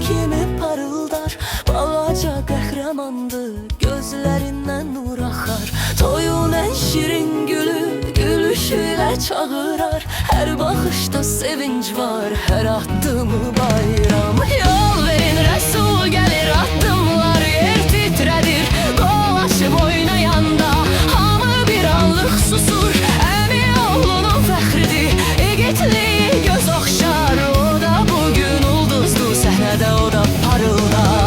kimi parıldar. Balaca qəhrəmandır, gözlərindən nur axar. Toyun ən şirin gülü, gülüşü ilə çağırar. Hər baxışda sevinç var, hər addımı bayram. Yol verin, Rəsul gəlir, addımlar yer titrədir. Dolaşıb oynayanda hamı bir anlıq susur. Əmi oğlunun fəxridir, igidliyi göz oxşar. O da bugün ulduzlu səhnədə, o da parıldar.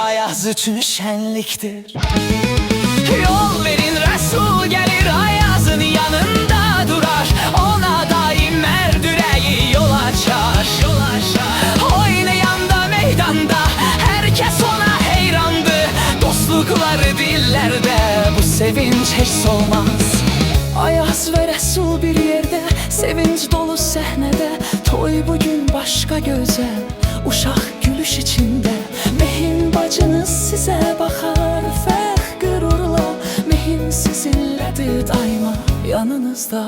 Ayaz üçün şənlikdir. Yol verin, Rəsul gəlir, Ayazın yanında durar. Ona daim mərd ürəyi yol açar. Oynayanda meydanda hər kəs ona heyrandır. Dostluqları dillərdə, bu sevinç heç olmaz. Ayaz və Rəsul bir yerdə, sevinç dolu səhnədə. Toy bugün başqa gözəl, uşaq gülüş içində. Mehin bacınız sizə baxar, fəxr qürurla. Mehin sizinlədir daima yanınızda.